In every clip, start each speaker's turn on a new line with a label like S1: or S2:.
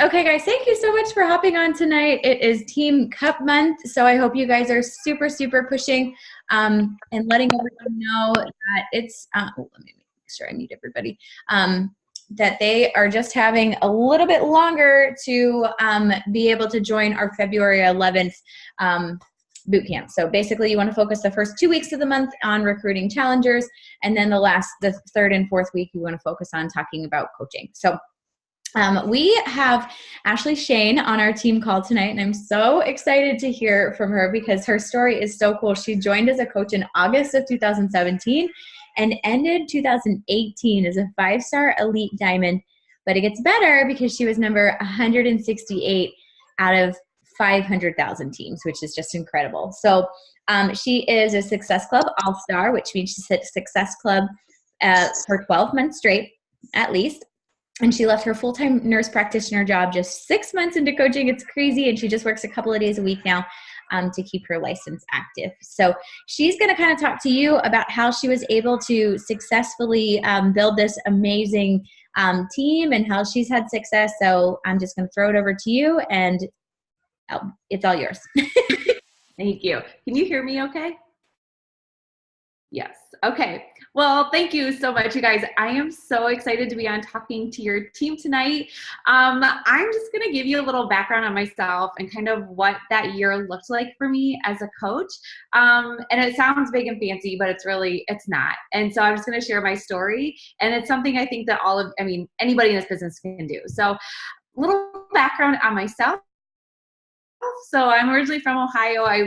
S1: Okay, guys, thank you so much for hopping on tonight. It is Team Cup Month, so I hope you guys are super, super pushing and letting everyone know that it's, let me make sure I mute everybody, that they are just having a little bit longer to be able to join our February 11th boot camp. So basically you want to focus the first 2 weeks of the month on recruiting challengers, and then the third and fourth week, you want to focus on talking about coaching. So we have Ashley Shane on our team call tonight, and I'm so excited to hear from her because her story is so cool. She joined as a coach in August of 2017 and ended 2018 as a 5-star elite diamond. But it gets better because she was number 168 out of 500,000 teams, which is just incredible. So she is a Success Club All-Star, which means she's at Success Club for 12 months straight, at least. And she left her full-time nurse practitioner job just 6 months into coaching. It's crazy. And she just works a couple of days a week now to keep her license active. So she's going to kind of talk to you about how she was able to successfully build this amazing team and how she's had success. So I'm just going to throw it over to you, and it's all yours.
S2: Thank you. Can you hear me okay? Yes. Okay. Well, thank you so much, you guys. I am so excited to be on talking to your team tonight. I'm just going to give you a little background on myself and kind of what that year looked like for me as a coach. And it sounds big and fancy, but it's not. And so I'm just going to share my story. And it's something I think that anybody in this business can do. So a little background on myself. So I'm originally from Ohio. I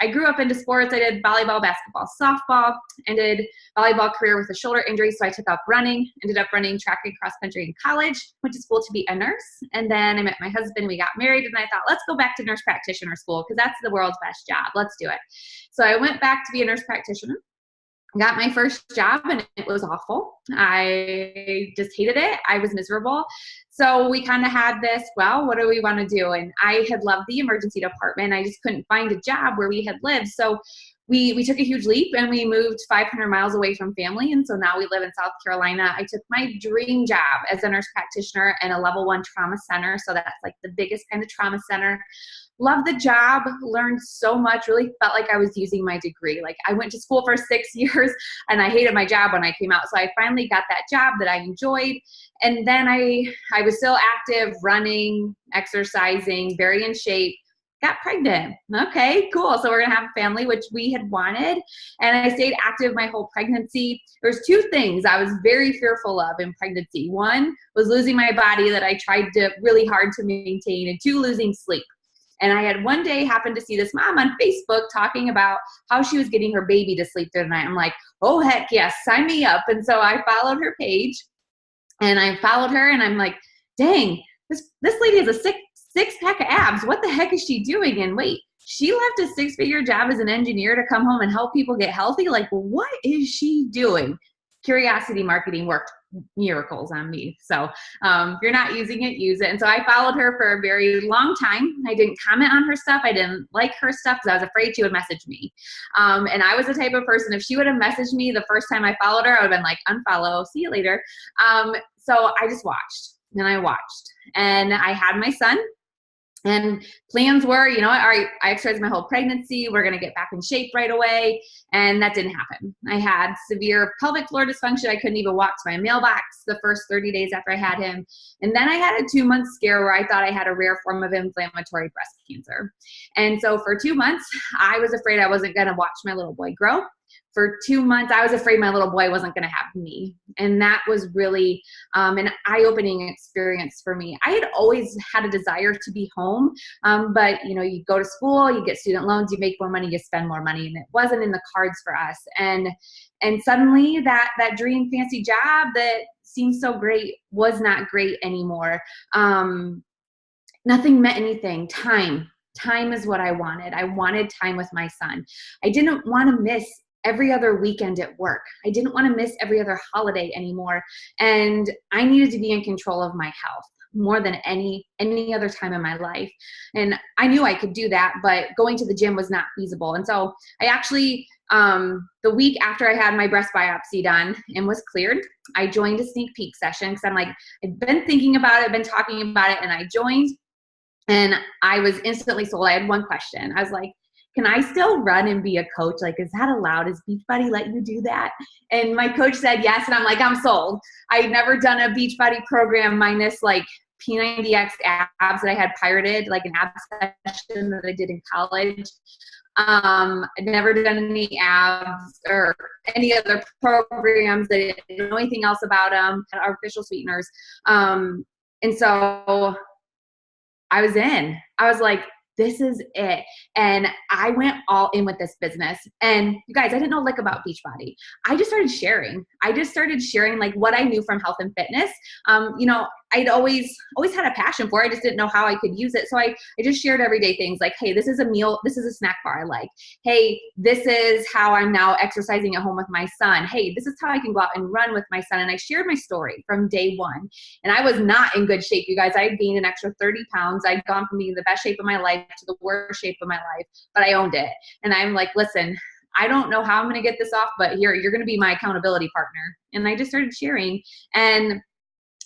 S2: grew up into sports. I did volleyball, basketball, softball, ended volleyball career with a shoulder injury. So I took up running, ended up running track and cross country in college, went to school to be a nurse. And then I met my husband, we got married, and I thought, let's go back to nurse practitioner school because that's the world's best job. Let's do it. So I went back to be a nurse practitioner. Got my first job and it was awful. I just hated it. I was miserable. So we kind of had this, well, what do we want to do? And I had loved the emergency department. I just couldn't find a job where we had lived. So we took a huge leap and we moved 500 miles away from family. And so now we live in South Carolina. I took my dream job as a nurse practitioner in a level 1 trauma center. So that's like the biggest kind of trauma center. Loved the job, learned so much, really felt like I was using my degree. Like I went to school for 6 years and I hated my job when I came out. So I finally got that job that I enjoyed. And then I was still active, running, exercising, very in shape, got pregnant. Okay, cool. So we're going to have a family, which we had wanted. And I stayed active my whole pregnancy. There's 2 things I was very fearful of in pregnancy. 1 was losing my body that I tried really hard to maintain, and 2, losing sleep. And I had one day happened to see this mom on Facebook talking about how she was getting her baby to sleep through the night. I'm like, oh, heck yes, sign me up. And so I followed her page and I followed her and I'm like, dang, this lady has a six pack of abs. What the heck is she doing? And wait, she left a 6-figure job as an engineer to come home and help people get healthy. Like, what is she doing? Curiosity marketing worked miracles on me. So if you're not using it, use it. And so I followed her for a very long time. I didn't comment on her stuff. I didn't like her stuff because I was afraid she would message me. And I was the type of person, if she would have messaged me the first time I followed her, I would have been like, unfollow, see you later. So I just watched and I watched. And I had my son. And plans were, all right, I exercised my whole pregnancy. We're going to get back in shape right away. And that didn't happen. I had severe pelvic floor dysfunction. I couldn't even walk to my mailbox the first 30 days after I had him. And then I had a 2-month scare where I thought I had a rare form of inflammatory breast cancer. And so for 2 months, I was afraid I wasn't going to watch my little boy grow. For 2 months, I was afraid my little boy wasn't going to have me. And that was really an eye-opening experience for me. I had always had a desire to be home, but you go to school, you get student loans, you make more money, you spend more money, and it wasn't in the cards for us. And suddenly that dream fancy job that seemed so great was not great anymore. Nothing meant anything. Time is what I wanted. I wanted time with my son. I didn't want to miss every other weekend at work. I didn't want to miss every other holiday anymore. And I needed to be in control of my health more than any other time in my life. And I knew I could do that, but going to the gym was not feasible. And so I actually the week after I had my breast biopsy done and was cleared, I joined a sneak peek session because I'm like, I've been thinking about it, I've been talking about it, and I joined, and I was instantly sold. I had one question. I was like, can I still run and be a coach? Like, is that allowed? Is Beachbody let you do that? And my coach said yes, and I'm like, I'm sold. I had never done a Beachbody program minus like P90X abs that I had pirated, like an ab session that I did in college. I'd never done any abs or any other programs. That I didn't know anything else about them, had artificial sweeteners. And so I was in. I was like, this is it. And I went all in with this business. And you guys, I didn't know like about Beachbody. I just started sharing. Like what I knew from health and fitness. You know, I'd always had a passion for it. I just didn't know how I could use it. So I just shared everyday things like, hey, this is a meal. This is a snack bar I like. Hey, this is how I'm now exercising at home with my son. Hey, this is how I can go out and run with my son. And I shared my story from day one. And I was not in good shape, you guys. I had gained an extra 30 pounds. I'd gone from being in the best shape of my life to the worst shape of my life, but I owned it. And I'm like, listen, I don't know how I'm going to get this off, but here, you're going to be my accountability partner. And I just started sharing and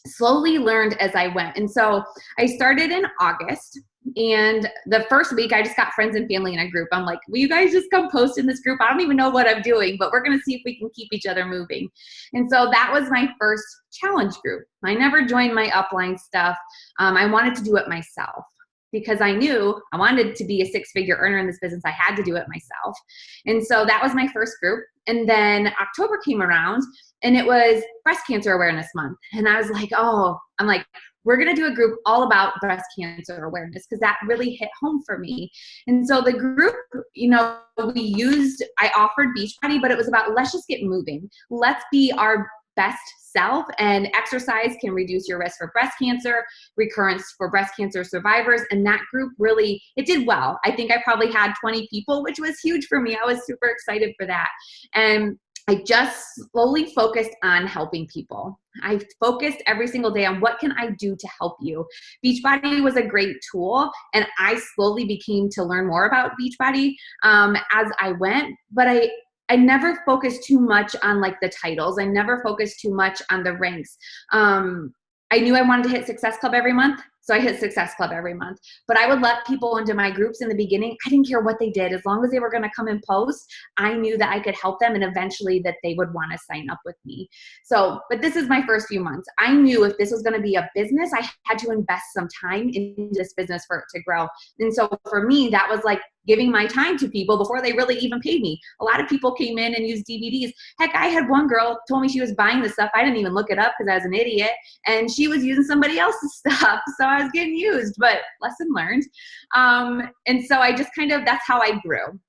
S2: slowly learned as I went. And so I started in August, and the first week I just got friends and family in a group. I'm like, will you guys just come post in this group? I don't even know what I'm doing, but we're going to see if we can keep each other moving. And so that was my first challenge group. I never joined my upline stuff. I wanted to do it myself because I knew I wanted to be a six-figure earner in this business. I had to do it myself. And so that was my first group. And then October came around, and it was Breast Cancer Awareness Month. And I was like, we're going to do a group all about breast cancer awareness because that really hit home for me. And so the group, you know, I offered Beachbody, but it was about let's just get moving. Let's be our best self, and exercise can reduce your risk for breast cancer, recurrence for breast cancer survivors. And that group really, it did well. I think I probably had 20 people, which was huge for me. I was super excited for that. And I just slowly focused on helping people. I focused every single day on what can I do to help you. Beachbody was a great tool, and I slowly became to learn more about Beachbody as I went, but I never focused too much on like the titles. I never focused too much on the ranks. I knew I wanted to hit Success Club every month, so I hit Success Club every month. But I would let people into my groups in the beginning. I didn't care what they did. As long as they were going to come and post, I knew that I could help them, and eventually that they would want to sign up with me. So, but this is my first few months. I knew if this was going to be a business, I had to invest some time in this business for it to grow. And so for me, that was like giving my time to people before they really even paid me. A lot of people came in and used DVDs. Heck, I had one girl told me she was buying this stuff. I didn't even look it up because I was an idiot, and she was using somebody else's stuff. So I was getting used, but lesson learned. And so I just that's how I grew.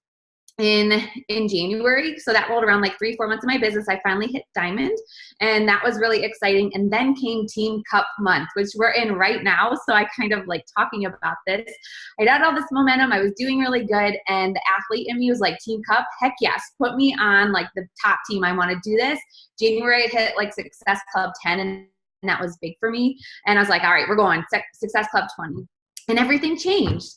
S2: In January, so that rolled around like 3-4 months of my business, I finally hit Diamond, and that was really exciting. And then came Team Cup month, which we're in right now. So I like talking about this. I had all this momentum. I was doing really good, and the athlete in me was like, Team Cup, heck yes, put me on like the top team. I want to do this. January, I hit like Success Club 10, and that was big for me. And I was like, all right, we're going Success Club 20, and everything changed.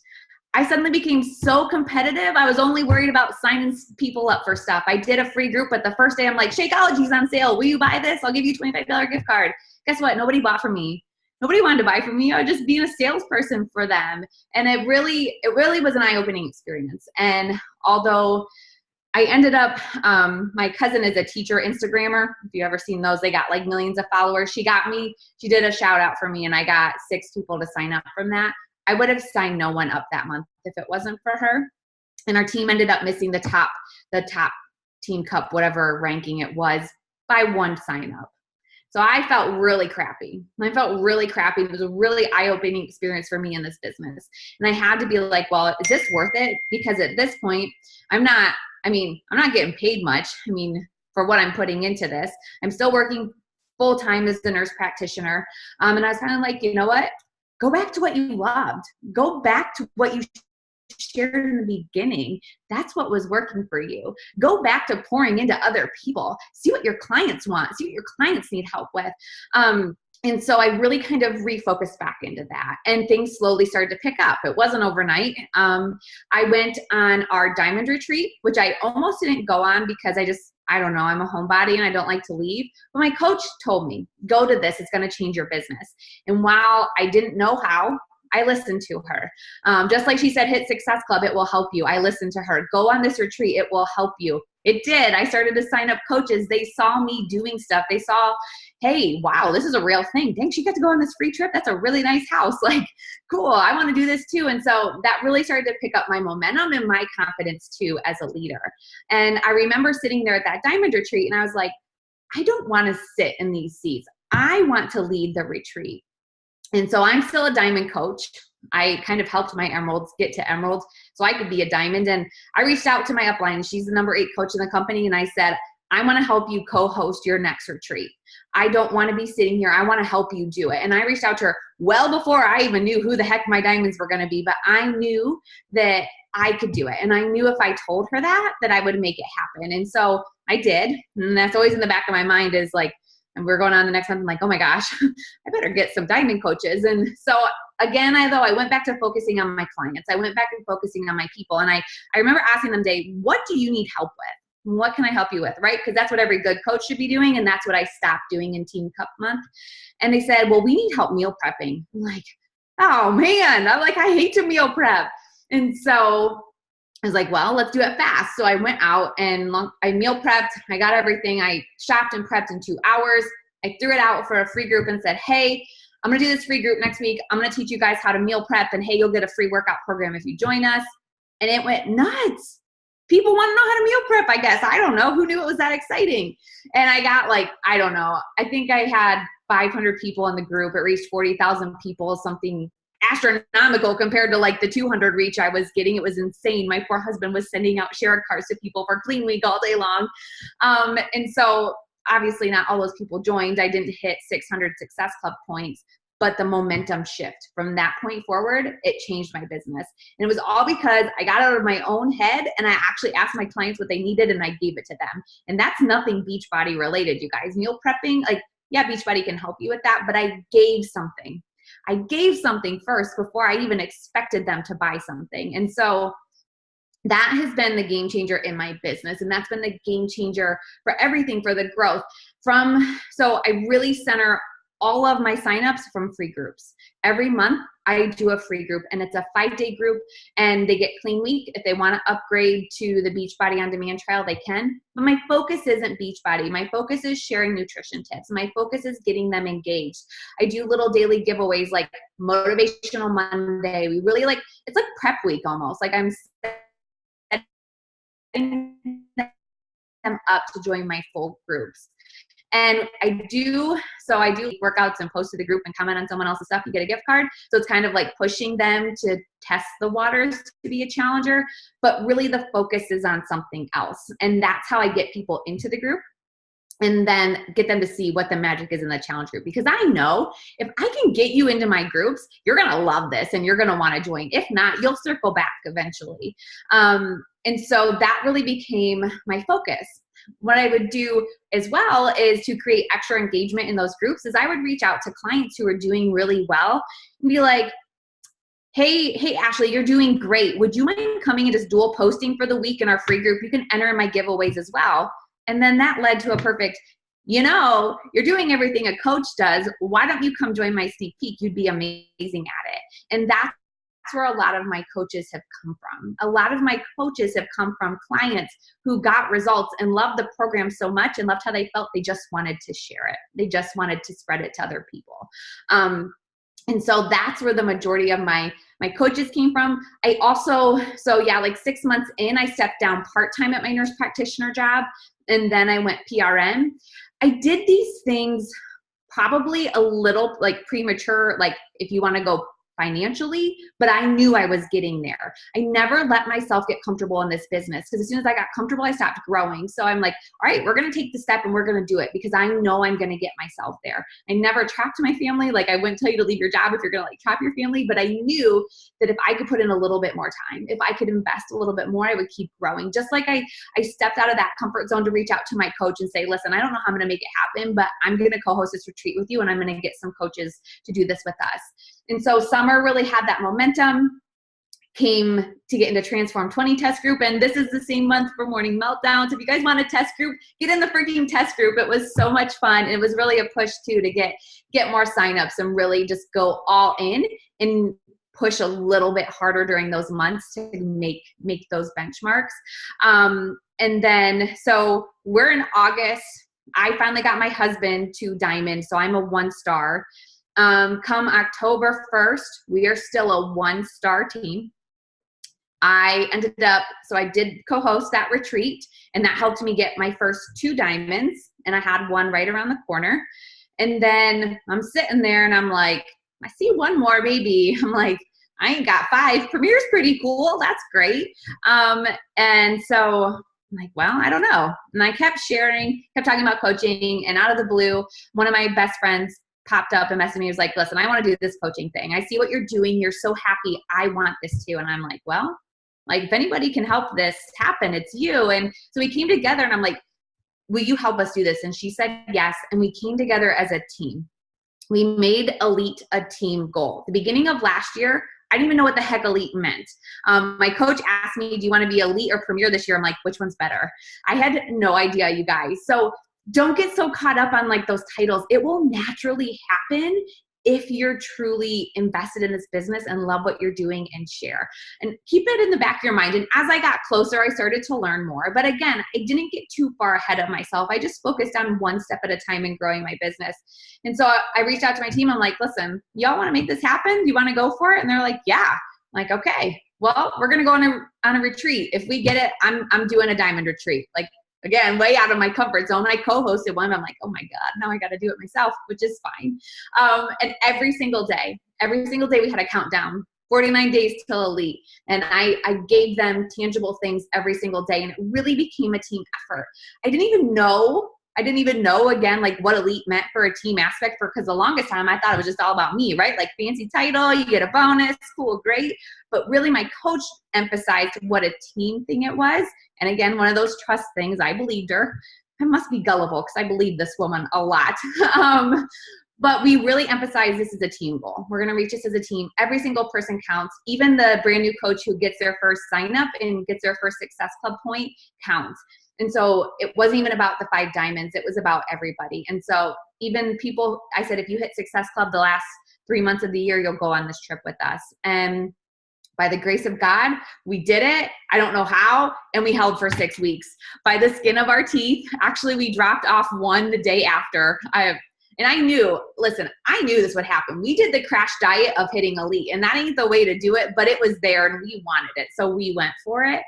S2: I suddenly became so competitive. I was only worried about signing people up for stuff. I did a free group, but the first day I'm like, Shakeology's on sale. Will you buy this? I'll give you a $25 gift card. Guess what? Nobody bought from me. Nobody wanted to buy from me. I was just being a salesperson for them. And it really was an eye-opening experience. And although I ended up, my cousin is a teacher Instagrammer. If you've ever seen those, they got like millions of followers. She did a shout out for me, and I got 6 people to sign up from that. I would have signed no one up that month if it wasn't for her. And our team ended up missing the top Team Cup, whatever ranking it was, by 1 sign up. So I felt really crappy. It was a really eye-opening experience for me in this business. And I had to be like, well, is this worth it? Because at this point, I'm not getting paid much. For what I'm putting into this, I'm still working full-time as the nurse practitioner. And I was kind of like, you know what? Go back to what you loved. Go back to what you shared in the beginning. That's what was working for you. Go back to pouring into other people. See what your clients want. See what your clients need help with. And so I really kind of refocused back into that, and things slowly started to pick up. It wasn't overnight. I went on our diamond retreat, which I almost didn't go on because I don't know, I'm a homebody and I don't like to leave. But my coach told me, go to this, it's going to change your business. And while I didn't know how, I listened to her. Just like she said, hit Success Club, it will help you. I listened to her. Go on this retreat, it will help you. It did. I started to sign up coaches. They saw me doing stuff. They saw, hey, wow, this is a real thing. Dang, she got to go on this free trip. That's a really nice house. Like, cool, I want to do this too. And so that really started to pick up my momentum and my confidence too as a leader. And I remember sitting there at that diamond retreat and I was like, I don't want to sit in these seats. I want to lead the retreat. And so I'm still a diamond coach. I kind of helped my emeralds get to emeralds so I could be a diamond. And I reached out to my upline. She's the number 8 coach in the company. And I said, I want to help you co-host your next retreat. I don't want to be sitting here. I want to help you do it. And I reached out to her well before I even knew who the heck my diamonds were going to be. But I knew that I could do it. And I knew if I told her that I would make it happen. And so I did. And that's always in the back of my mind is like, and we're going on the next month. I'm like, oh my gosh, I better get some diamond coaches. And so again, I went back to focusing on my clients. I went back and focusing on my people. And I remember asking them, Dave, what do you need help with? What can I help you with? Right? Because that's what every good coach should be doing. And that's what I stopped doing in Team Cup Month. And they said, well, we need help meal prepping. I'm like, oh man, I hate to meal prep. And so I was like, well, let's do it fast. So I went out and I meal prepped. I got everything. I shopped and prepped in 2 hours. I threw it out for a free group and said, hey, I'm going to do this free group next week. I'm going to teach you guys how to meal prep. And hey, you'll get a free workout program if you join us. And it went nuts. People want to know how to meal prep, I guess. I don't know. Who knew it was that exciting? And I got I don't know. I think I had 500 people in the group. It reached 40,000 people, something astronomical compared to the 200 reach I was getting. It was insane. My poor husband was sending out share cards to people for Clean Week all day long. And so obviously not all those people joined. I didn't hit 600 Success Club points, but the momentum shift from that point forward, it changed my business. And it was all because I got out of my own head and I actually asked my clients what they needed and I gave it to them. And that's nothing Beachbody related, you guys. Meal prepping, yeah, Beachbody can help you with that, but I gave something. I gave something first before I even expected them to buy something. And so that has been the game changer in my business. And that's been the game changer for everything, for the growth. So I really center all of my signups from free groups. Every month I do a free group and it's a 5-day group and they get Clean Week. If they want to upgrade to the Beachbody On Demand trial, they can. But my focus isn't Beachbody. My focus is sharing nutrition tips. My focus is getting them engaged. I do little daily giveaways like Motivational Monday. We really it's like prep week almost. I'm setting them up to join my full groups. And I do workouts and post to the group and comment on someone else's stuff. You get a gift card. So it's kind of pushing them to test the waters to be a challenger. But really the focus is on something else. And that's how I get people into the group and then get them to see what the magic is in the challenge group. Because I know if I can get you into my groups, you're going to love this and you're going to want to join. If not, you'll circle back eventually. And so that really became my focus. What I would do as well is to create extra engagement in those groups is I would reach out to clients who are doing really well and be like, hey, Ashley, you're doing great. Would you mind coming and just dual posting for the week in our free group? You can enter in my giveaways as well. And then that led to a perfect, you're doing everything a coach does. Why don't you come join my sneak peek? You'd be amazing at it. And that's where a lot of my coaches have come from. A lot of my coaches have come from clients who got results and loved the program so much and loved how they felt. They just wanted to share it. They just wanted to spread it to other people. And so that's where the majority of my coaches came from. I also, 6 months in, I stepped down part-time at my nurse practitioner job. And then I went PRN. I did these things probably a little premature, if you want to go financially, but I knew I was getting there. I never let myself get comfortable in this business, because as soon as I got comfortable, I stopped growing. So I'm like, all right, we're going to take the step and we're going to do it, because I know I'm going to get myself there. I never trapped my family. Like, I wouldn't tell you to leave your job if you're going to like trap your family, but I knew that if I could put in a little bit more time, if I could invest a little bit more, I would keep growing. Just like I stepped out of that comfort zone to reach out to my coach and say, listen, I don't know how I'm going to make it happen, but I'm going to co-host this retreat with you, and I'm going to get some coaches to do this with us. And so summer really had that momentum. Came to get into Transform 20 test group, and this is the same month for Morning Meltdowns. If you guys want a test group, get in the freaking test group. It was so much fun. It was really a push too to get more signups and really just go all in and push a little bit harder during those months to make those benchmarks. And then, so we're in August. I finally got my husband to Diamond, so I'm a 1-star. Come October 1st, we are still a 1-star team. I ended up, so I did co-host that retreat, and that helped me get my first 2 diamonds, and I had one right around the corner. And then I'm sitting there and I'm like, I see one more baby. I'm like, I ain't got 5. Premier's pretty cool. That's great. And so I'm like, well, I don't know. And I kept sharing, kept talking about coaching, and out of the blue, one of my best friends popped up and messaged me. He was like, listen, I want to do this coaching thing. I see what you're doing. You're so happy. I want this too. And I'm like, well, like, if anybody can help this happen, it's you. And so we came together, and I'm like, will you help us do this? And she said yes. And we came together as a team. We made Elite a team goal. The beginning of last year, I didn't even know what the heck Elite meant. My coach asked me, do you want to be Elite or Premier this year? I'm like, which one's better? I had no idea, you guys. So don't get so caught up on like those titles. It will naturally happen if you're truly invested in this business and love what you're doing and share. And keep it in the back of your mind. And as I got closer, I started to learn more. But again, I didn't get too far ahead of myself. I just focused on one step at a time in growing my business. And so I reached out to my team. I'm like, listen, y'all want to make this happen? Do you want to go for it? And they're like, yeah. I'm like, okay, well, we're going to go on a retreat. If we get it, I'm doing a diamond retreat. Like, again, way out of my comfort zone. I co-hosted one. I'm like, oh my God, now I got to do it myself, which is fine. And every single day we had a countdown, 49 days till Elite. And I gave them tangible things every single day. And it really became a team effort. I didn't even know again, like what Elite meant for a team aspect, because the longest time I thought it was just all about me, right? Like fancy title, you get a bonus, cool, great. But really my coach emphasized what a team thing it was. And again, one of those trust things, I believed her. I must be gullible because I believe this woman a lot. But we really emphasize this is a team goal. We're going to reach this as a team. Every single person counts. Even the brand new coach who gets their first sign up and gets their first Success Club point counts. And so it wasn't even about the 5 diamonds. It was about everybody. And so even people, I said, if you hit Success Club the last 3 months of the year, you'll go on this trip with us. And by the grace of God, we did it. I don't know how. And we held for 6 weeks by the skin of our teeth. Actually, we dropped off one the day after. I knew this would happen. We did the crash diet of hitting Elite, and that ain't the way to do it, but it was there and we wanted it. So we went for it.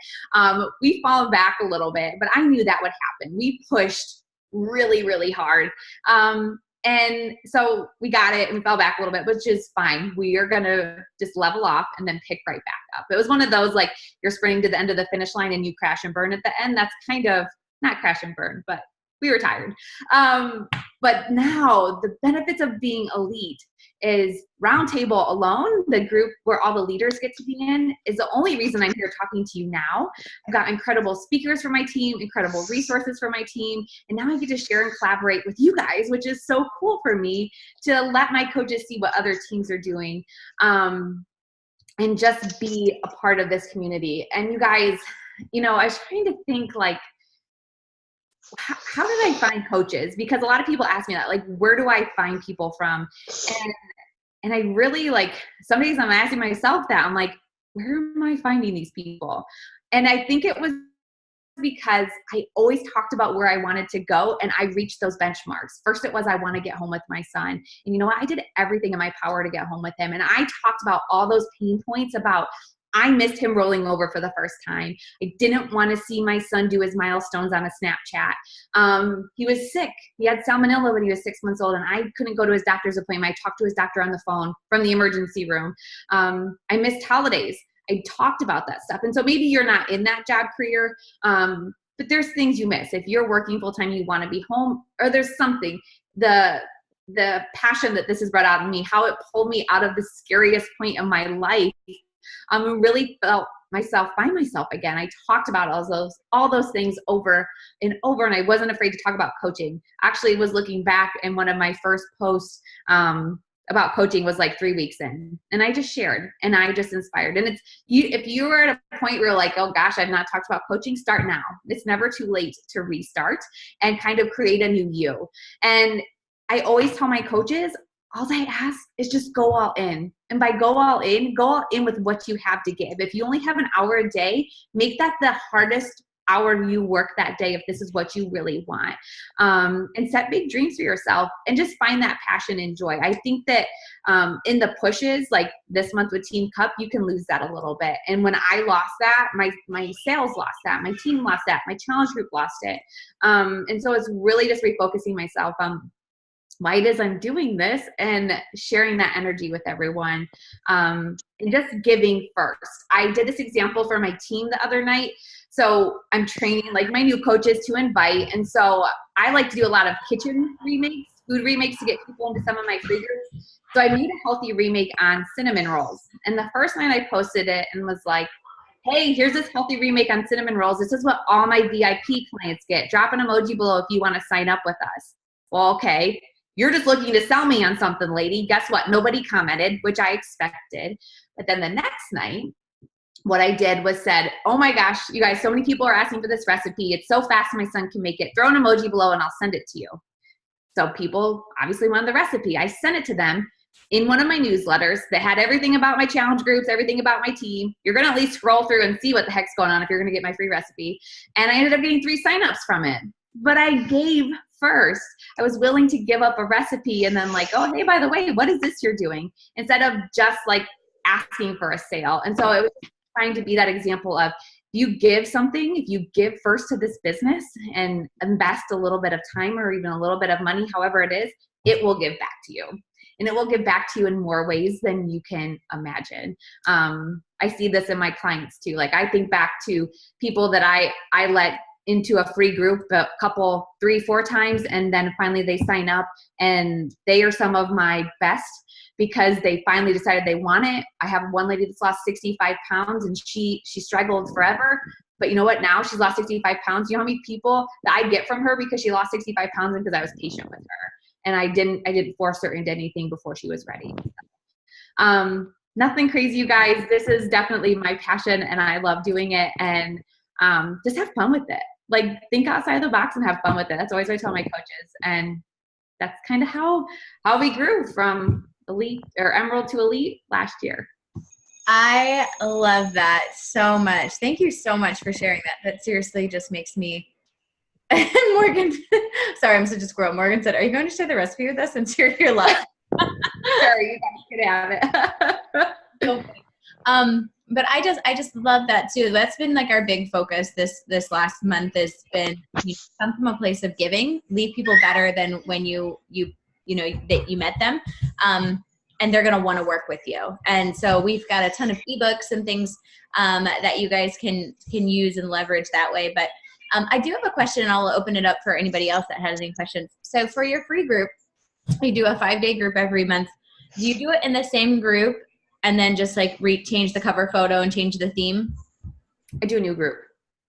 S2: We fallen back a little bit, but I knew that would happen. We pushed really, really hard. And so we got it and we fell back a little bit, which is fine. We are going to just level off and then pick right back up. It was one of those, like, you're sprinting to the end of the finish line and you crash and burn at the end. That's kind of not crash and burn, but we were tired. But now the benefits of being Elite is Roundtable alone, the group where all the leaders get to be in, is the only reason I'm here talking to you now. I've got incredible speakers for my team, incredible resources for my team, and now I get to share and collaborate with you guys, which is so cool for me to let my coaches see what other teams are doing, and just be a part of this community. And you guys, I was trying to think, like, how did I find coaches? Because a lot of people ask me that, like, where do I find people from? And I really, like, some days I'm asking myself that. I'm like, where am I finding these people? And I think it was because I always talked about where I wanted to go, and I reached those benchmarks. First, it was I want to get home with my son. And you know what? I did everything in my power to get home with him. And I talked about all those pain points about I missed him rolling over for the first time. I didn't want to see my son do his milestones on a Snapchat. He was sick. He had salmonella when he was 6 months old, and I couldn't go to his doctor's appointment. I talked to his doctor on the phone from the emergency room. I missed holidays. I talked about that stuff. And so maybe you're not in that job career, but there's things you miss. If you're working full-time, you want to be home, or there's something. The passion that this has brought out in me, how it pulled me out of the scariest point of my life, really felt myself by myself again. I talked about all those things over and over, and I wasn't afraid to talk about coaching. Actually, was looking back, and one of my first posts about coaching was like 3 weeks in, and I just shared, and I just inspired. And if you are at a point where you're like, oh gosh, I've not talked about coaching, start now. It's never too late to restart and kind of create a new you. And I always tell my coaches, all I ask is just go all in. And by go all in with what you have to give. If you only have an hour a day, make that the hardest hour you work that day if this is what you really want. And set big dreams for yourself and just find that passion and joy. I think that in the pushes, like this month with Team Cup, you can lose that a little bit. And when I lost that, my sales lost that, my team lost that, my challenge group lost it. And so it's really just refocusing myself on why it is I'm doing this and sharing that energy with everyone, and just giving first. I did this example for my team the other night. So I'm training like my new coaches to invite. And so I like to do a lot of kitchen remakes, food remakes to get people into some of my free groups. So I made a healthy remake on cinnamon rolls. And the first night I posted it and was like, hey, here's this healthy remake on cinnamon rolls. This is what all my VIP clients get. Drop an emoji below if you want to sign up with us. Well, okay. You're just looking to sell me on something, lady. Guess what? Nobody commented, which I expected. But then the next night, what I did was said, oh my gosh, you guys, so many people are asking for this recipe. It's so fast my son can make it. Throw an emoji below and I'll send it to you. So people obviously wanted the recipe. I sent it to them in one of my newsletters that had everything about my challenge groups, everything about my team. You're going to at least scroll through and see what the heck's going on if you're going to get my free recipe. And I ended up getting 3 signups from it. But I gave first. I was willing to give up a recipe and then like, oh, hey, by the way, what is this you're doing? Instead of just like asking for a sale. And so it was trying to be that example of, you give something, if you give first to this business and invest a little bit of time or even a little bit of money, however it is, it will give back to you. And it will give back to you in more ways than you can imagine. I see this in my clients too. Like I think back to people that I let into a free group a couple, 3-4 times, and then finally they sign up, and they are some of my best because they finally decided they want it. I have one lady that's lost 65 pounds and she struggled forever, but you know what? Now she's lost 65 pounds. You know how many people that I get from her because she lost 65 pounds and because I was patient with her, and I didn't force her into anything before she was ready. Nothing crazy, you guys. This is definitely my passion and I love doing it, and just have fun with it. Like think outside the box and have fun with it. That's always what I tell my coaches. And that's kind of how we grew from elite or emerald to elite last year.
S1: I love that so much. Thank you so much for sharing that. That seriously just makes me Morgan, sorry, I'm such a squirrel. Morgan said, are you going to share the recipe with us since you're here live?
S2: Sure, you guys can have it.
S1: But I just love that too. That's been like our big focus this last month has been, come from a place of giving, leave people better than when you know that you met them, and they're going to want to work with you. And so we've got a ton of ebooks and things that you guys can use and leverage that way. But I do have a question, and I'll open it up for anybody else that has any questions. So for your free group, you do a 5-day group every month. Do you do it in the same group and then just like change the cover photo and change the theme?
S2: I do a new group.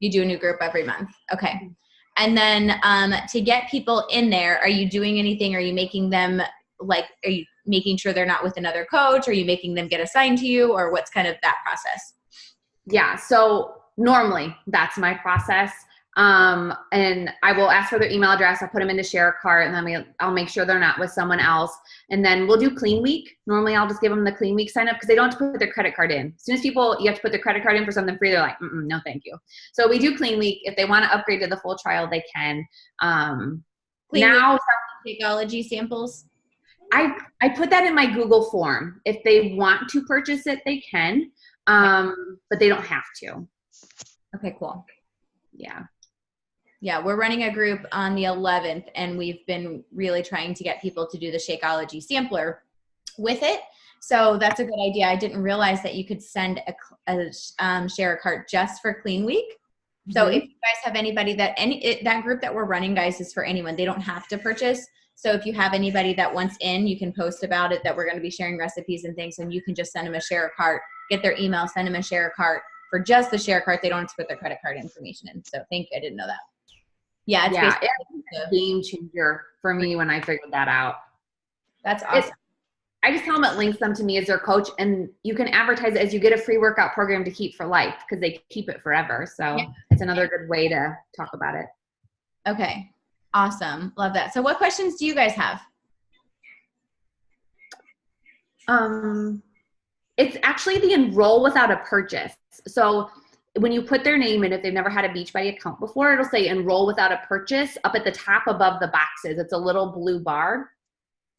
S1: You do a new group every month. Okay. And then to get people in there, are you doing anything? Are you making them are you making sure they're not with another coach? Are you making them get assigned to you, or what's kind of that process?
S2: Yeah. So normally that's my process. And I will ask for their email address. I'll put them in the share cart, and then I'll make sure they're not with someone else. And then we'll do clean week. Normally I'll just give them the clean week sign up because they don't have to put their credit card in. As soon as you have to put their credit card in for something free, they're like, no, thank you. So we do clean week. If they want to upgrade to the full trial, they can. Now
S1: Shakeology samples.
S2: I put that in my Google form. If they want to purchase it, they can. But they don't have to.
S1: Okay, cool.
S2: Yeah.
S1: Yeah, we're running a group on the 11th, and we've been really trying to get people to do the Shakeology sampler with it. So that's a good idea. I didn't realize that you could send a share a cart just for Clean Week. So if you guys have anybody that that group that we're running, guys, is for anyone. They don't have to purchase. So if you have anybody that wants in, you can post about it, that we're going to be sharing recipes and things, and you can just send them a share a cart, get their email, send them a share a cart for just the share cart. They don't have to put their credit card information in. So thank you. I didn't know that. Yeah, it's basically
S2: a game changer for me when I figured that out.
S1: That's awesome.
S2: I just tell them it links them to me as their coach, and you can advertise it as you get a free workout program to keep for life, because they keep it forever. So it's another good way to talk about it.
S1: Okay. Awesome. Love that. So what questions do you guys have?
S2: It's actually the enroll without a purchase. So when you put their name in, if they've never had a Beachbody account before, it'll say enroll without a purchase up at the top above the boxes. It's a little blue bar,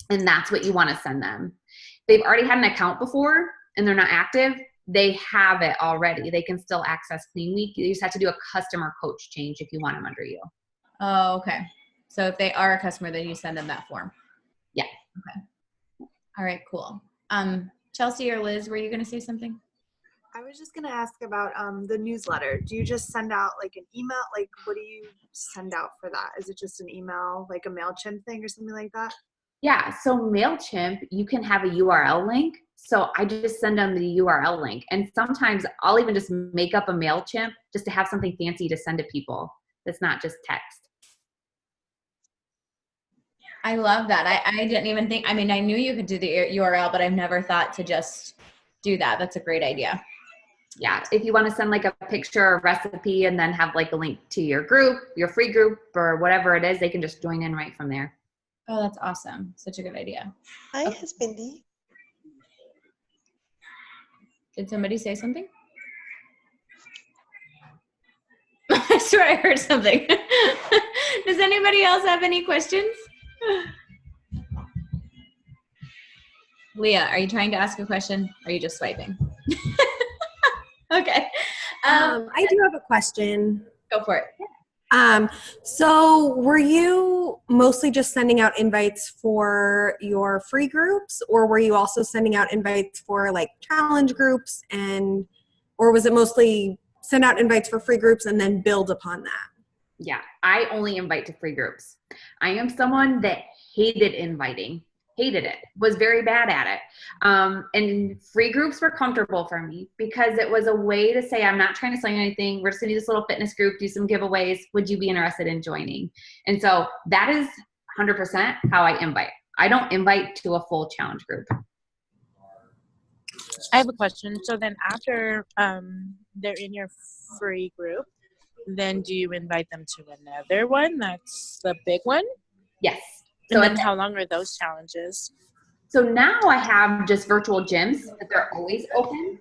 S2: and that's what you want to send them. If they've already had an account before and they're not active, they have it already. They can still access Clean Week. You just have to do a customer coach change if you want them under you.
S1: Oh, okay. So if they are a customer, then you send them that form.
S2: Yeah.
S1: Okay. All right, cool. Chelsea or Liz, were you going to say something?
S3: I was just going to ask about the newsletter. Do you just send out like an email? Like, what do you send out for that? Is it just an email, like a MailChimp thing or something like that?
S2: Yeah. So MailChimp, you can have a URL link. So I just send them the URL link. And sometimes I'll even just make up a MailChimp just to have something fancy to send to people that's not just text.
S1: I love that. I didn't even think, I mean, I knew you could do the URL, but I've never thought to just do that. That's a great idea.
S2: Yeah. If you want to send like a picture or recipe and then have like a link to your group, your free group, or whatever it is, they can just join in right from there.
S1: Oh, that's awesome. Such a good idea.
S4: Hi, husbandy.
S1: Did somebody say something? I swear I heard something. Does anybody else have any questions? Leah, are you trying to ask a question? Or are you just swiping? Okay.
S4: I do have a question.
S1: Go for it.
S4: So were you mostly just sending out invites for your free groups, or were you also sending out invites for like challenge groups, or was it mostly send out invites for free groups and then build upon that?
S2: Yeah, I only invite to free groups. I am someone that hated inviting, hated it, was very bad at it. And free groups were comfortable for me because it was a way to say, I'm not trying to sell you anything. We're just gonna do this little fitness group, do some giveaways. Would you be interested in joining? And so that is 100% how I invite. I don't invite to a full challenge group.
S5: I have a question. So then after they're in your free group, then do you invite them to another one? That's the big one?
S2: Yes.
S5: So and then how long are those challenges?
S2: So now I have just virtual gyms that they're always open.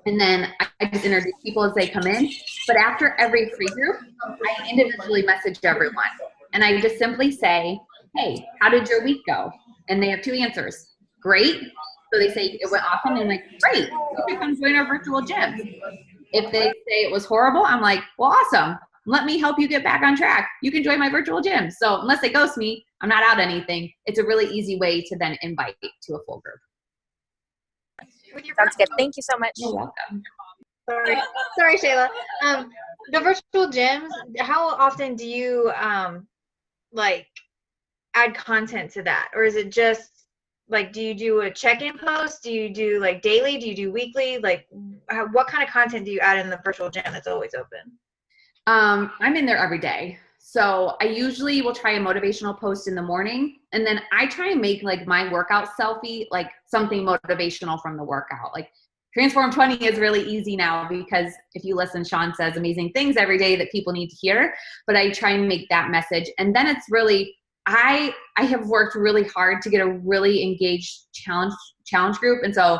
S2: And then I just introduce people as they come in. But after every free group, I individually message everyone. And I just simply say, hey, how did your week go? And they have two answers. Great. So they say it went awesome. And I'm like, great. You can come join our virtual gyms. If they say it was horrible, I'm like, well, awesome. Let me help you get back on track. You can join my virtual gym. So unless they ghost me, I'm not out anything. It's a really easy way to then invite to a full group.
S6: Sounds good. Thank you so much.
S2: You're welcome.
S6: Sorry, Shayla. The virtual gyms, how often do you like add content to that? Or is it just like, do you do a check-in post? Do you do like daily? Do you do weekly? Like what kind of content do you add in the virtual gym that's always open?
S2: I'm in there every day. So I usually will try a motivational post in the morning, and then I try and make like my workout selfie, like something motivational from the workout. Like Transform 20 is really easy now because if you listen, Sean says amazing things every day that people need to hear, but I try and make that message. And then it's really, I have worked really hard to get a really engaged challenge group. And so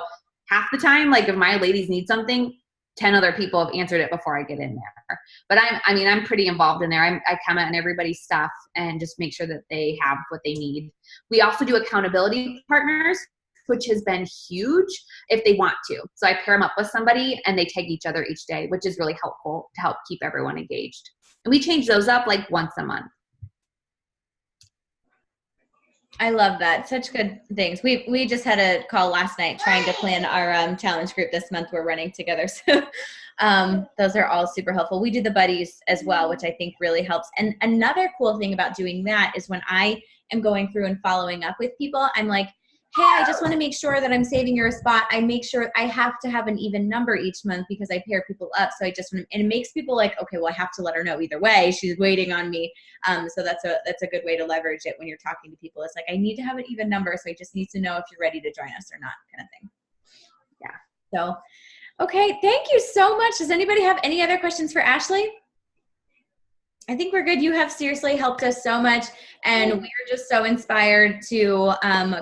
S2: half the time, like if my ladies need something, 10 other people have answered it before I get in there. But I'm pretty involved in there. I comment on everybody's stuff and just make sure that they have what they need. We also do accountability partners. which has been huge if they want to. So I pair them up with somebody and they tag each other each day, which is really helpful to help keep everyone engaged. And we change those up like once a month.
S1: I love that. Such good things. We just had a call last night trying to plan our challenge group this month. We're running together. So those are all super helpful. We do the buddies as well, which I think really helps. And another cool thing about doing that is when I am going through and following up with people, I'm like, hey, I just want to make sure that I'm saving your spot. I make sure I have to have an even number each month because I pair people up. So I just want to, and it makes people like, okay, well, I have to let her know either way. She's waiting on me. So that's a good way to leverage it when you're talking to people. It's like, I need to have an even number. So I just need to know if you're ready to join us or not, kind of thing. Yeah. So, okay. Thank you so much. Does anybody have any other questions for Ashley? I think we're good. You have seriously helped us so much, and we are just so inspired to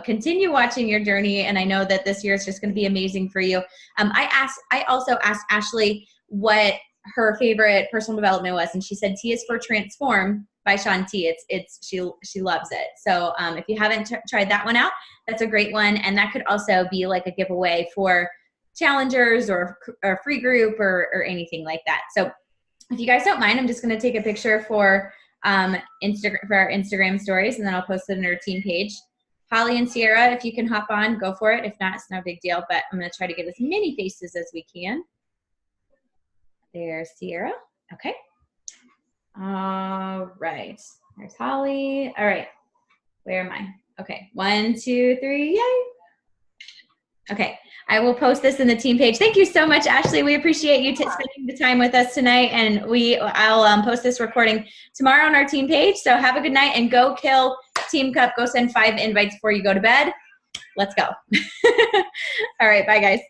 S1: continue watching your journey. And I know that this year is just going to be amazing for you. I also asked Ashley what her favorite personal development was, and she said T is for Transform by Shaun T. She loves it. So if you haven't tried that one out, that's a great one, and that could also be like a giveaway for challengers or a free group or anything like that. So if you guys don't mind, I'm just going to take a picture for our Instagram stories, and then I'll post it on our team page. Holly and Sierra, if you can hop on, go for it. If not, it's no big deal, but I'm going to try to get as many faces as we can. There's Sierra. Okay. All right. There's Holly. All right. Where am I? Okay. 1, 2, 3. Yay. Okay, I will post this in the team page. Thank you so much, Ashley. We appreciate you spending the time with us tonight, and I'll post this recording tomorrow on our team page. So have a good night and go kill Team Cup. Go send 5 invites before you go to bed. Let's go. All right, bye, guys.